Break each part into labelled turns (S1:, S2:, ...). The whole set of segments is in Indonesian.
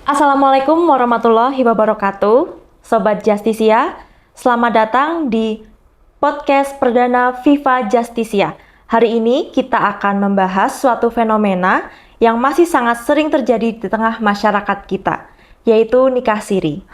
S1: Assalamualaikum warahmatullahi wabarakatuh, Sobat Justisia. Selamat datang di podcast perdana FIFA Justisia. Hari ini kita akan membahas suatu fenomena yang masih sangat sering terjadi di tengah masyarakat kita, yaitu nikah siri.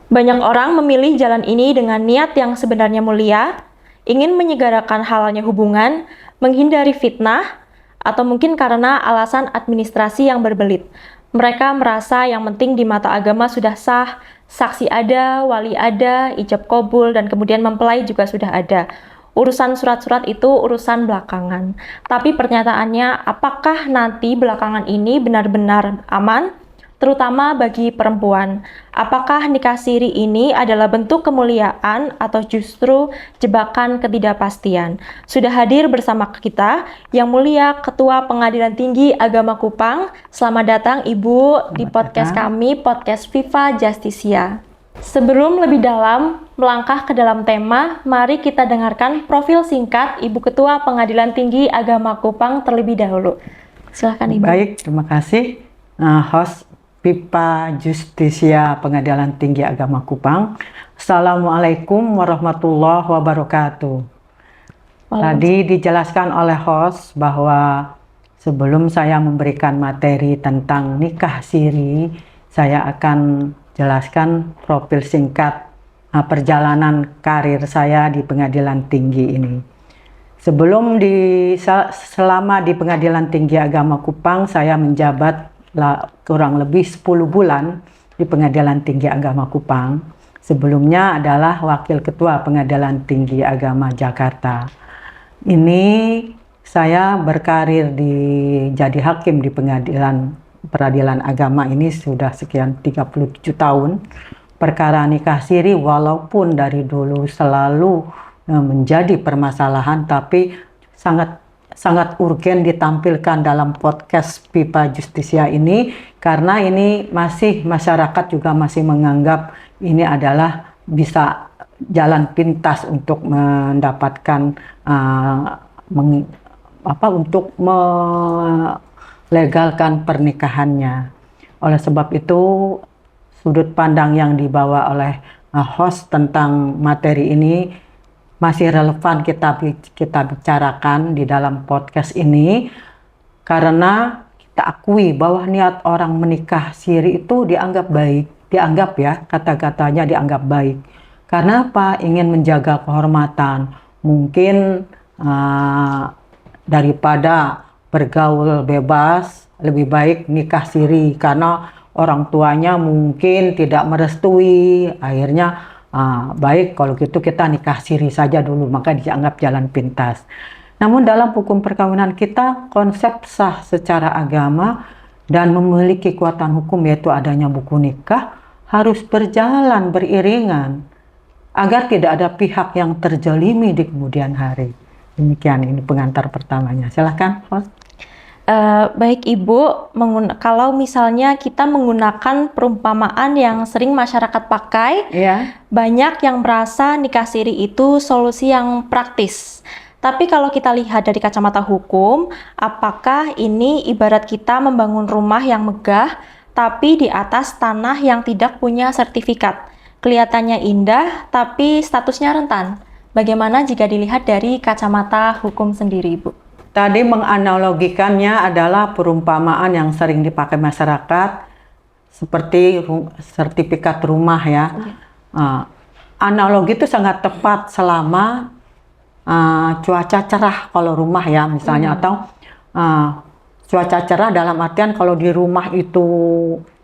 S1: Banyak orang memilih jalan ini dengan niat yang sebenarnya mulia, ingin menyegarakan halalnya hubungan, menghindari fitnah, atau mungkin karena alasan administrasi yang berbelit. Mereka merasa yang penting di mata agama sudah sah, saksi ada, wali ada, ijab kabul, dan kemudian mempelai juga sudah ada. Urusan surat-surat itu urusan belakangan. Tapi pernyataannya, apakah nanti belakangan ini benar-benar aman? Terutama bagi perempuan, apakah nikah siri ini adalah bentuk kemuliaan atau justru jebakan ketidakpastian? Sudah hadir bersama kita Yang Mulia Ketua Pengadilan Tinggi Agama Kupang. Selamat datang Ibu di podcast kami, podcast FIFA Justisia. Sebelum lebih dalam melangkah ke dalam tema, mari kita dengarkan profil singkat Ibu Ketua Pengadilan Tinggi Agama Kupang terlebih dahulu. Silakan Ibu.
S2: Baik, terima kasih. Host FIFA Justisia Pengadilan Tinggi Agama Kupang. Assalamualaikum warahmatullahi wabarakatuh. Tadi dijelaskan oleh host bahwa sebelum saya memberikan materi tentang nikah siri, saya akan jelaskan profil singkat perjalanan karir saya di Pengadilan Tinggi ini. Selama di Pengadilan Tinggi Agama Kupang, saya menjabat kurang lebih 10 bulan di Pengadilan Tinggi Agama Kupang. Sebelumnya adalah Wakil Ketua Pengadilan Tinggi Agama Jakarta. Ini saya berkarir jadi hakim di Peradilan Agama ini sudah sekian 37 tahun. Perkara nikah siri walaupun dari dulu selalu menjadi permasalahan, tapi sangat urgen ditampilkan dalam podcast FIFA Justisia ini karena ini masyarakat juga masih menganggap ini adalah bisa jalan pintas untuk mendapatkan untuk melegalkan pernikahannya. Oleh sebab itu sudut pandang yang dibawa oleh host tentang materi ini masih relevan kita bicarakan di dalam podcast ini karena kita akui bahwa niat orang menikah siri itu dianggap baik. Karena apa? Ingin menjaga kehormatan. Mungkin daripada bergaul bebas, lebih baik nikah siri karena orang tuanya mungkin tidak merestui, akhirnya baik kalau gitu kita nikah siri saja dulu, maka dianggap jalan pintas. Namun dalam hukum perkawinan kita, konsep sah secara agama dan memiliki kekuatan hukum yaitu adanya buku nikah harus berjalan beriringan agar tidak ada pihak yang terzalimi di kemudian hari. Demikian ini pengantar pertamanya. Silakan, host.
S1: Baik Ibu, kalau misalnya kita menggunakan perumpamaan yang sering masyarakat pakai, banyak yang merasa nikah siri itu solusi yang praktis. Tapi kalau kita lihat dari kacamata hukum, apakah ini ibarat kita membangun rumah yang megah, tapi di atas tanah yang tidak punya sertifikat? Kelihatannya indah, tapi statusnya rentan. Bagaimana jika dilihat dari kacamata hukum sendiri, Ibu?
S2: Tadi menganalogikannya adalah perumpamaan yang sering dipakai masyarakat seperti sertifikat rumah ya. Analogi itu sangat tepat selama cuaca cerah kalau rumah ya misalnya, atau cuaca cerah dalam artian kalau di rumah itu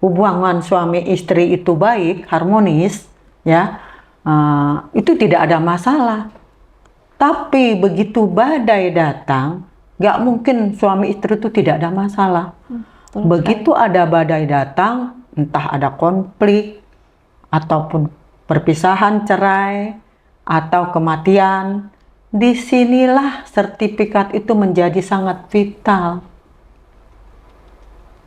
S2: hubungan suami istri itu baik, harmonis ya, itu tidak ada masalah. Tapi begitu badai datang, gak mungkin suami istri itu tidak ada masalah. Begitu ada badai datang, entah ada konflik, ataupun perpisahan cerai, atau kematian, disinilah sertifikat itu menjadi sangat vital.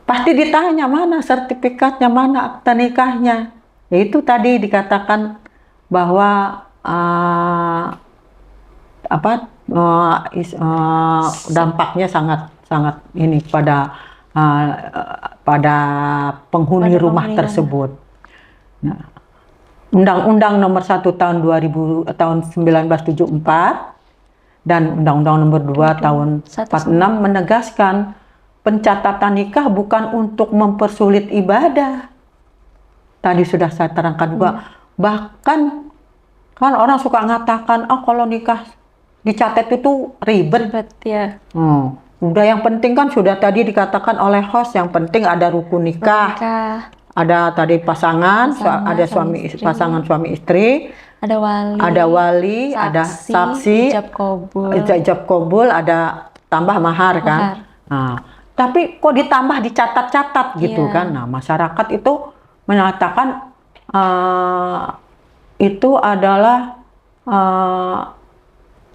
S2: Pasti ditanya mana sertifikatnya, mana akta nikahnya. Itu tadi dikatakan bahwa dampaknya sangat ini pada pada penghuni
S1: Pada
S2: rumah
S1: penghuni
S2: tersebut. Nah, Undang-Undang Nomor 1 tahun 2000 tahun 1974 dan Undang-Undang Nomor 2 tahun 46 menegaskan pencatatan nikah bukan untuk mempersulit ibadah. Tadi sudah saya terangkan juga. Bahkan kan orang suka mengatakan, kalau nikah dicatat itu ribet.
S1: Ya.
S2: Udah yang penting kan sudah tadi dikatakan oleh host, yang penting ada rukun nikah. Ada tadi pasangan, ada pasangan suami istri, ada wali, ada saksi, ijab kabul, ada tambah mahar kan. Nah, tapi kok ditambah dicatat-catat gitu kan. Nah, masyarakat itu menyatakan itu adalah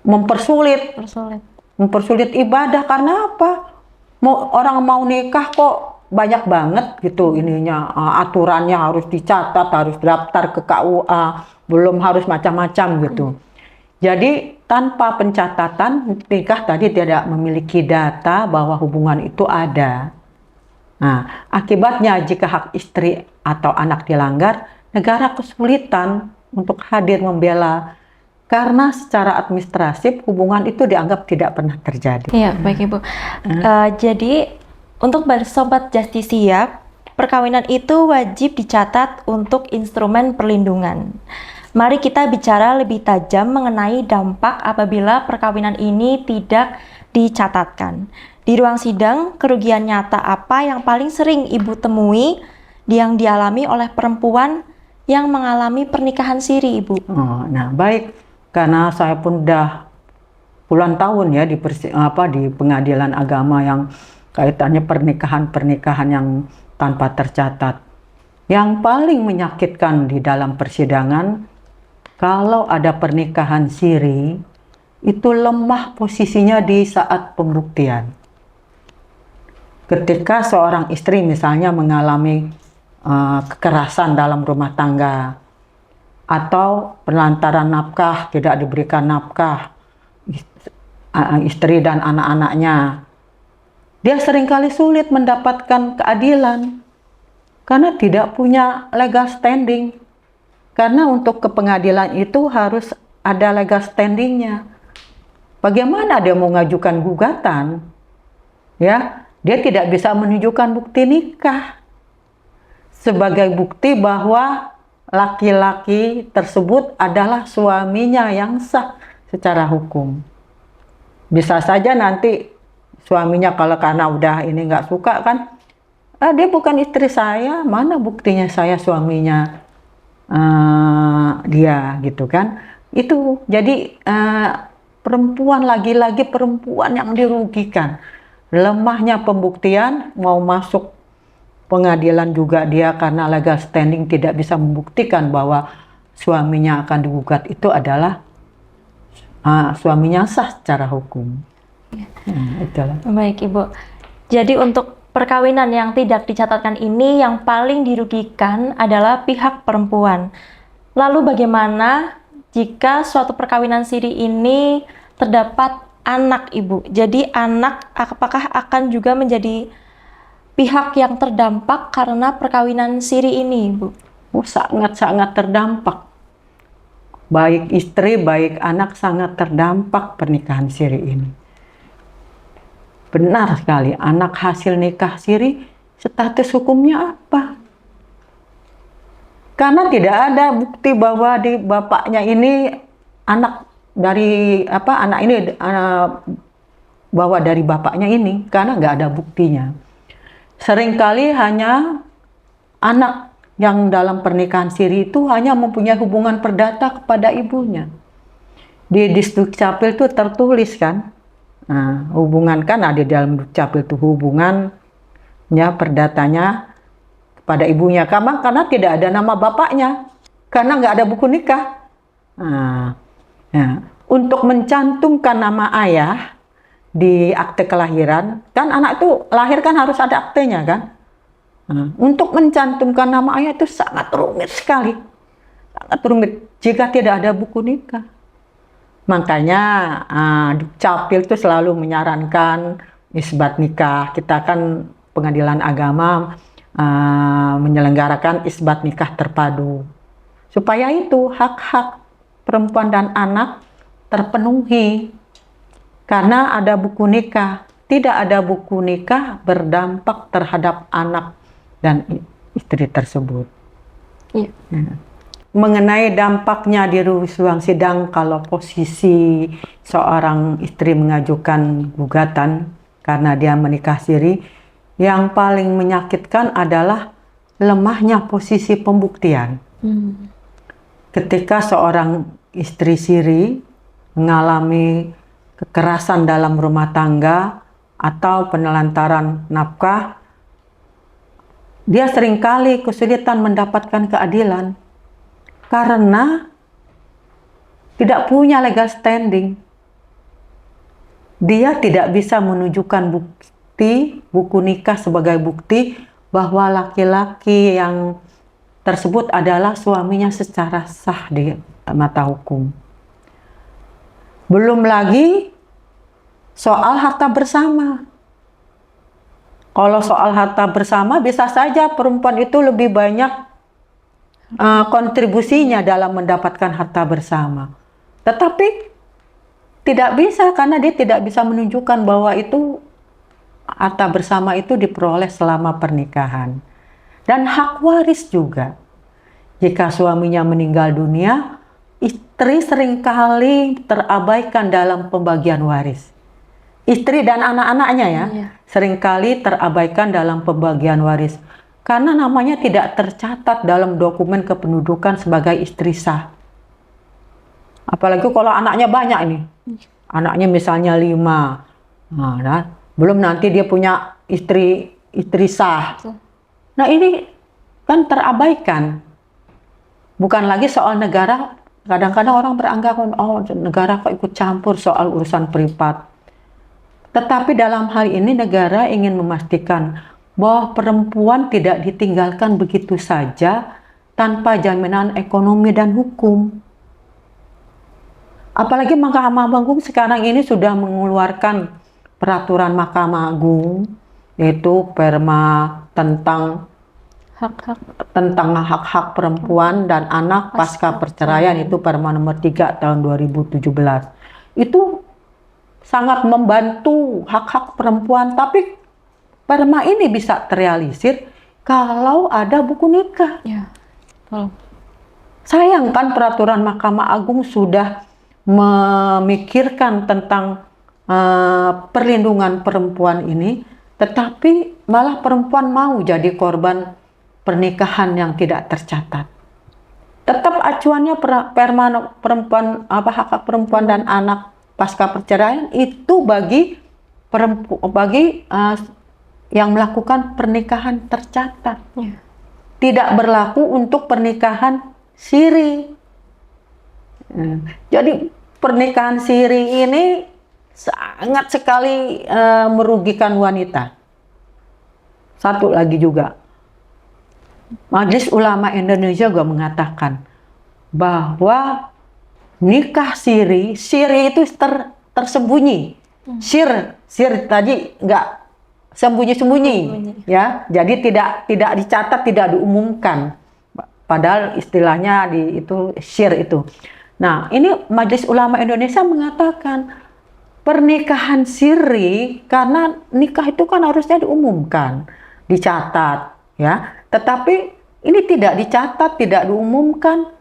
S2: mempersulit ibadah. Karena apa? Orang mau nikah kok banyak banget gitu ininya, aturannya harus dicatat, harus daftar ke KUA, belum harus macam-macam gitu. Jadi tanpa pencatatan nikah tadi tidak memiliki data bahwa hubungan itu ada. Nah, akibatnya jika hak istri atau anak dilanggar, negara kesulitan untuk hadir membela karena secara administratif hubungan itu dianggap tidak pernah terjadi.
S1: Iya, baik Ibu. Jadi untuk Sobat Justisia, perkawinan itu wajib dicatat untuk instrumen perlindungan. Mari kita bicara lebih tajam mengenai dampak apabila perkawinan ini tidak dicatatkan. Di ruang sidang, kerugian nyata apa yang paling sering Ibu temui yang dialami oleh perempuan yang mengalami pernikahan siri, Ibu?
S2: Nah, baik. Karena saya pun udah puluhan tahun ya di pengadilan agama yang kaitannya pernikahan yang tanpa tercatat. Yang paling menyakitkan di dalam persidangan, kalau ada pernikahan siri, itu lemah posisinya di saat pembuktian. Ketika seorang istri misalnya mengalami kekerasan dalam rumah tangga, atau penelantaran nafkah, tidak diberikan nafkah, istri dan anak-anaknya, dia seringkali sulit mendapatkan keadilan karena tidak punya legal standing. Karena untuk ke pengadilan itu harus ada legal standingnya. Bagaimana dia mau mengajukan gugatan? Ya, dia tidak bisa menunjukkan bukti nikah sebagai bukti bahwa laki-laki tersebut adalah suaminya yang sah secara hukum. Bisa saja nanti suaminya kalau karena udah ini nggak suka kan, dia bukan istri saya, mana buktinya saya suaminya dia gitu kan. Itu jadi perempuan, lagi-lagi perempuan yang dirugikan. Lemahnya pembuktian, mau masuk pengadilan juga dia karena legal standing tidak bisa membuktikan bahwa suaminya akan digugat itu adalah suaminya sah secara hukum. Itulah.
S1: Baik Ibu. Jadi untuk perkawinan yang tidak dicatatkan ini yang paling dirugikan adalah pihak perempuan. Lalu bagaimana jika suatu perkawinan siri ini terdapat anak Ibu? Jadi anak apakah akan juga menjadi pihak yang terdampak karena perkawinan siri ini, Ibu?
S2: Sangat-sangat terdampak. Baik istri, baik anak sangat terdampak pernikahan siri ini. Benar sekali, anak hasil nikah siri, status hukumnya apa? Karena tidak ada bukti bahwa di bapaknya ini anak dari anak ini bahwa dari bapaknya ini, karena nggak ada buktinya. Seringkali hanya anak yang dalam pernikahan siri itu hanya mempunyai hubungan perdata kepada ibunya. Di Dukcapil itu tertulis kan, hubungan kan ada di dalam Dukcapil itu hubungannya perdatanya kepada ibunya, karena tidak ada nama bapaknya, karena nggak ada buku nikah. Untuk mencantumkan nama ayah di akte kelahiran, kan anak itu lahir kan harus ada aktenya kan. Untuk mencantumkan nama ayah itu sangat rumit sekali, sangat rumit jika tidak ada buku nikah. Makanya Dukcapil itu selalu menyarankan isbat nikah. Kita kan pengadilan agama menyelenggarakan isbat nikah terpadu. Supaya itu hak-hak perempuan dan anak terpenuhi. Karena ada buku nikah. Tidak ada buku nikah berdampak terhadap anak dan istri tersebut.
S1: Iya.
S2: Mengenai dampaknya di ruang sidang kalau posisi seorang istri mengajukan gugatan karena dia menikah siri, yang paling menyakitkan adalah lemahnya posisi pembuktian. Ketika seorang istri siri mengalami kekerasan dalam rumah tangga atau penelantaran nafkah, dia seringkali kesulitan mendapatkan keadilan karena tidak punya legal standing. Dia tidak bisa menunjukkan bukti, buku nikah sebagai bukti bahwa laki-laki yang tersebut adalah suaminya secara sah di mata hukum. Belum lagi soal harta bersama. Kalau soal harta bersama bisa saja perempuan itu lebih banyak kontribusinya dalam mendapatkan harta bersama. Tetapi tidak bisa karena dia tidak bisa menunjukkan bahwa itu harta bersama itu diperoleh selama pernikahan. Dan hak waris juga. Jika suaminya meninggal dunia, istri seringkali terabaikan dalam pembagian waris. Istri dan anak-anaknya ya, seringkali terabaikan dalam pembagian waris. Karena namanya tidak tercatat dalam dokumen kependudukan sebagai istri sah. Apalagi kalau anaknya banyak ini. Anaknya misalnya 5. Nah, belum nanti dia punya istri sah. Nah ini kan terabaikan. Bukan lagi soal negara, kadang-kadang orang beranggapan, oh negara kok ikut campur soal urusan privat. Tetapi dalam hal ini negara ingin memastikan bahwa perempuan tidak ditinggalkan begitu saja tanpa jaminan ekonomi dan hukum. Apalagi Mahkamah Agung sekarang ini sudah mengeluarkan peraturan Mahkamah Agung, yaitu Perma tentang hak-hak perempuan dan anak pasca perceraian, itu Perma nomor 3 tahun 2017. Itu sangat membantu hak-hak perempuan, tapi Perma ini bisa terrealisir kalau ada buku nikah.
S1: Ya.
S2: Sayang kan peraturan Mahkamah Agung sudah memikirkan tentang perlindungan perempuan ini, tetapi malah perempuan mau jadi korban pernikahan yang tidak tercatat. Tetap acuannya Perma perempuan hak perempuan dan anak pasca perceraian itu bagi yang melakukan pernikahan tercatat. Tidak berlaku untuk pernikahan siri. Jadi pernikahan siri ini sangat sekali merugikan wanita. Satu lagi juga, Majelis Ulama Indonesia juga mengatakan bahwa nikah siri itu tersembunyi. Sir tadi nggak sembunyi-sembunyi, ya. Jadi tidak dicatat, tidak diumumkan. Padahal istilahnya itu sir itu. Nah, ini Majelis Ulama Indonesia mengatakan pernikahan siri, karena nikah itu kan harusnya diumumkan, dicatat, ya. Tetapi ini tidak dicatat, tidak diumumkan,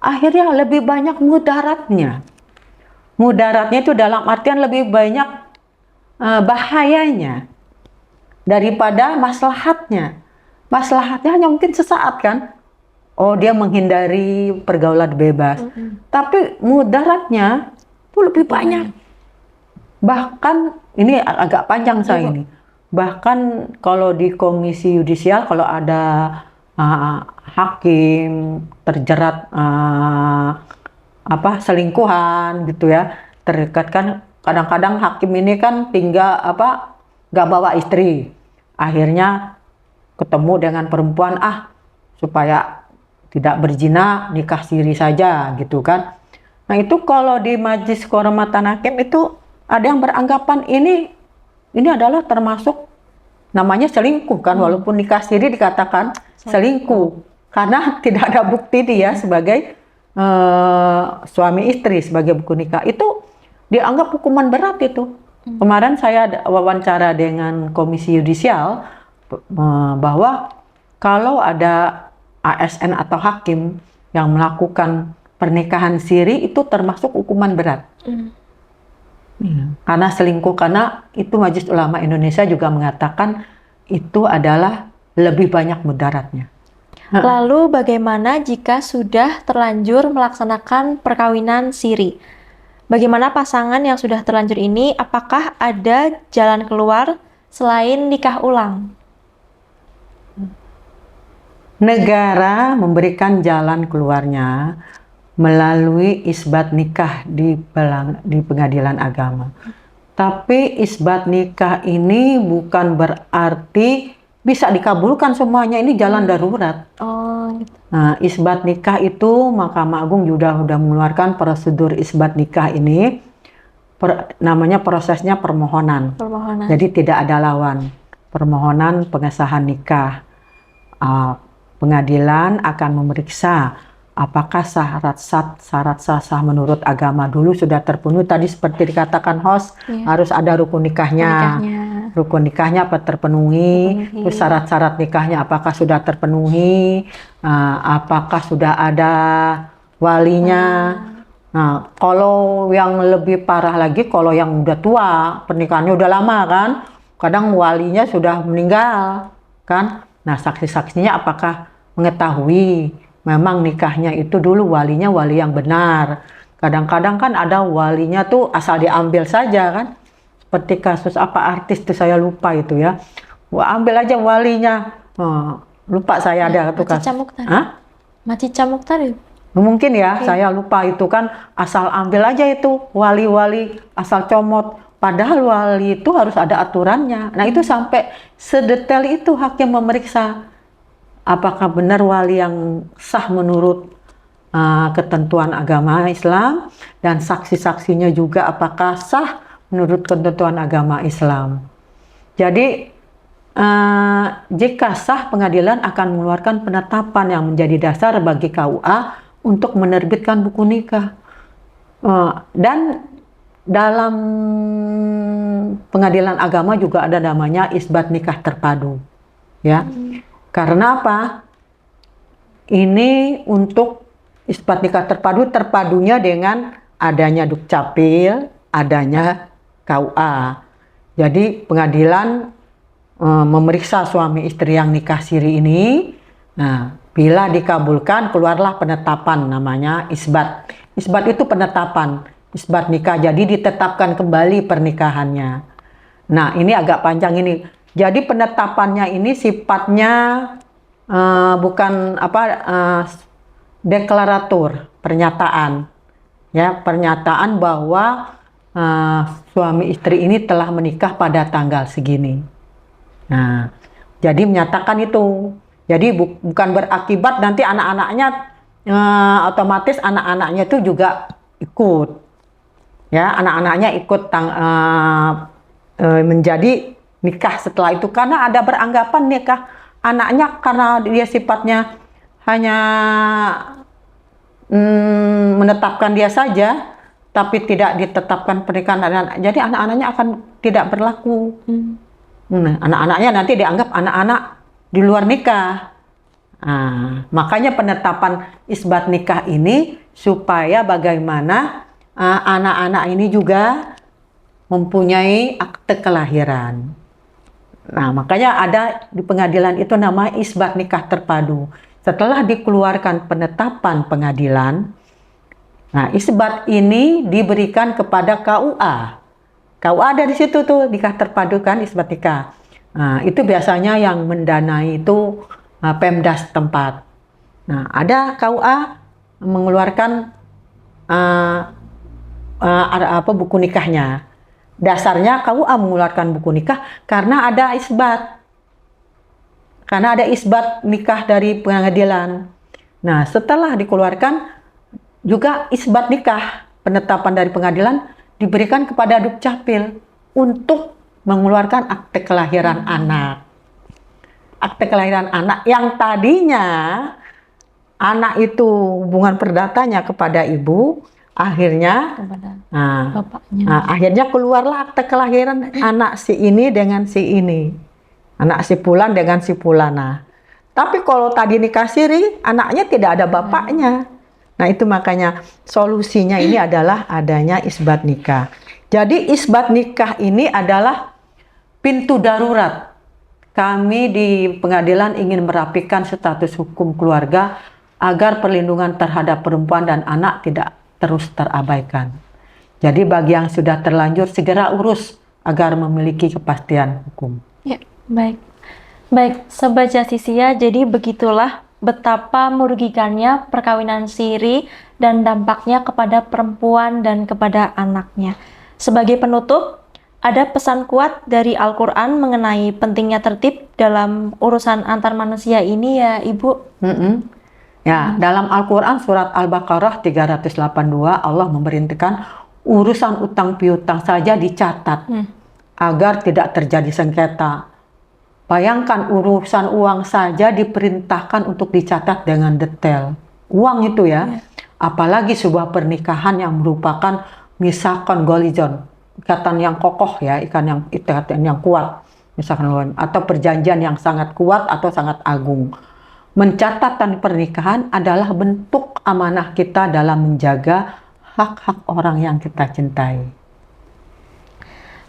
S2: akhirnya lebih banyak mudaratnya. Mudaratnya itu dalam artian lebih banyak bahayanya daripada maslahatnya. Maslahatnya hanya mungkin sesaat kan, oh dia menghindari pergaulan bebas. Tapi mudaratnya itu lebih banyak. Bahkan ini agak panjang saya ini. Bahkan kalau di Komisi Yudisial, kalau ada hakim terjerat selingkuhan gitu ya, terikatkan, kadang-kadang hakim ini kan tinggal nggak bawa istri, akhirnya ketemu dengan perempuan, supaya tidak berzina nikah siri saja gitu kan. Nah itu kalau di Majelis Kehormatan Hakim itu ada yang beranggapan ini adalah termasuk namanya selingkuh kan, walaupun nikah siri dikatakan selingkuh karena tidak ada bukti dia sebagai suami istri, sebagai buku nikah. Itu dianggap hukuman berat itu. Kemarin saya wawancara dengan Komisi Yudisial bahwa kalau ada ASN atau hakim yang melakukan pernikahan siri itu termasuk hukuman berat. Karena selingkuh, karena itu Majelis Ulama Indonesia juga mengatakan itu adalah lebih banyak mudaratnya.
S1: Lalu bagaimana jika sudah terlanjur melaksanakan perkawinan siri? Bagaimana pasangan yang sudah terlanjur ini, apakah ada jalan keluar selain nikah ulang?
S2: Negara memberikan jalan keluarnya melalui isbat nikah di pengadilan agama. Tapi isbat nikah ini bukan berarti bisa dikabulkan semuanya, ini jalan darurat.
S1: Oh, gitu.
S2: Nah, isbat nikah itu Mahkamah Agung sudah mengeluarkan prosedur isbat nikah ini, namanya prosesnya permohonan. Jadi tidak ada lawan. Permohonan pengesahan nikah. Pengadilan akan memeriksa apakah syarat sah menurut agama dulu sudah terpenuhi. Tadi seperti dikatakan host, harus ada rukun nikahnya. Rukun nikahnya apa terpenuhi, terus syarat-syarat nikahnya apakah sudah terpenuhi, apakah sudah ada walinya. Nah, kalau yang lebih parah lagi, kalau yang udah tua, pernikahannya udah lama kan, kadang walinya sudah meninggal kan. Nah, saksi-saksinya apakah mengetahui memang nikahnya itu dulu walinya wali yang benar. Kadang-kadang kan ada walinya tuh asal diambil saja kan. Seperti kasus apa artis tuh saya lupa itu ya. Wah, ambil aja walinya. Lupa saya ada tuh kasus.
S1: Macica Mukhtar.
S2: Mungkin ya, saya lupa itu kan asal ambil aja itu wali-wali asal comot. Padahal wali itu harus ada aturannya. Nah, itu sampai sedetail itu hakim memeriksa apakah benar wali yang sah menurut ketentuan agama Islam, dan saksi-saksinya juga apakah sah menurut ketentuan agama Islam. Jadi jika sah, pengadilan akan mengeluarkan penetapan yang menjadi dasar bagi KUA untuk menerbitkan buku nikah. Dan dalam pengadilan agama juga ada namanya isbat nikah terpadu, ya. Karena apa? Ini untuk isbat nikah terpadu, terpadunya dengan adanya Dukcapil, adanya KUA. Jadi pengadilan memeriksa suami istri yang nikah siri ini. Nah, bila dikabulkan, keluarlah penetapan namanya isbat. Isbat itu penetapan, isbat nikah. Jadi ditetapkan kembali pernikahannya. Nah, ini agak panjang ini. Jadi penetapannya ini sifatnya bukan deklaratur, pernyataan. Ya, pernyataan bahwa suami istri ini telah menikah pada tanggal segini. Nah, jadi menyatakan itu. Jadi bukan berakibat nanti anak-anaknya otomatis anak-anaknya itu juga ikut. Ya, anak-anaknya ikut menjadi nikah setelah itu, karena ada beranggapan nikah anaknya karena dia sifatnya hanya menetapkan dia saja, tapi tidak ditetapkan pernikahan anak. Jadi anak-anaknya akan tidak berlaku. Anak-anaknya nanti dianggap anak-anak di luar nikah. Nah, makanya penetapan isbat nikah ini supaya bagaimana anak-anak ini juga mempunyai akte kelahiran. Nah, makanya ada di pengadilan itu nama isbat nikah terpadu. Setelah dikeluarkan penetapan pengadilan, nah isbat ini diberikan kepada KUA. KUA ada di situ tuh, nikah terpadu kan, isbat nikah. Nah, itu biasanya yang mendanai itu Pemda setempat. Nah, ada KUA mengeluarkan buku nikahnya. Dasarnya KUA mengeluarkan buku nikah karena ada isbat. Karena ada isbat nikah dari pengadilan. Nah, setelah dikeluarkan juga isbat nikah, penetapan dari pengadilan diberikan kepada Dukcapil untuk mengeluarkan akte kelahiran anak. Akte kelahiran anak yang tadinya anak itu hubungan perdatanya kepada ibu, akhirnya
S1: Bapaknya.
S2: akhirnya keluarlah akte kelahiran anak si ini dengan si ini. Anak si Fulan dengan si Fulana. Tapi kalau tadi nikah siri, anaknya tidak ada bapaknya. Nah, itu makanya solusinya ini adalah adanya isbat nikah. Jadi isbat nikah ini adalah pintu darurat. Kami di pengadilan ingin merapikan status hukum keluarga agar perlindungan terhadap perempuan dan anak tidak terus terabaikan. Jadi bagi yang sudah terlanjur segera urus agar memiliki kepastian hukum.
S1: Ya, baik. Baik, Sobat Justisia, jadi begitulah betapa merugikannya perkawinan siri dan dampaknya kepada perempuan dan kepada anaknya. Sebagai penutup, ada pesan kuat dari Al-Quran mengenai pentingnya tertib dalam urusan antar manusia ini ya, Ibu?
S2: Ya, dalam Al-Quran surat Al-Baqarah 382 Allah memerintahkan urusan utang piutang saja dicatat agar tidak terjadi sengketa. Bayangkan urusan uang saja diperintahkan untuk dicatat dengan detail. Uang itu ya, apalagi sebuah pernikahan yang merupakan misalkan golijon, ikatan yang kokoh ya, ikatan yang kuat, misalkan atau perjanjian yang sangat kuat atau sangat agung. Mencatatkan pernikahan adalah bentuk amanah kita dalam menjaga hak-hak orang yang kita cintai.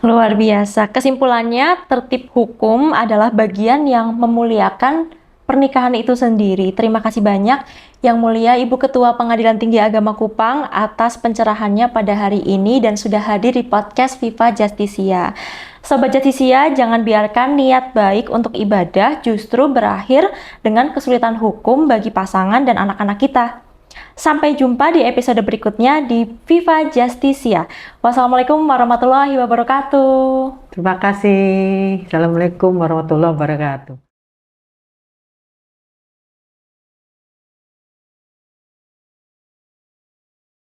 S1: Luar biasa. Kesimpulannya, tertib hukum adalah bagian yang memuliakan pernikahan itu sendiri. Terima kasih banyak Yang Mulia Ibu Ketua Pengadilan Tinggi Agama Kupang atas pencerahannya pada hari ini dan sudah hadir di podcast Viva Justisia. Sobat Justisia, jangan biarkan niat baik untuk ibadah justru berakhir dengan kesulitan hukum bagi pasangan dan anak-anak kita. Sampai jumpa di episode berikutnya di Viva Justisia. Wassalamualaikum warahmatullahi wabarakatuh.
S2: Terima kasih. Assalamualaikum warahmatullahi wabarakatuh.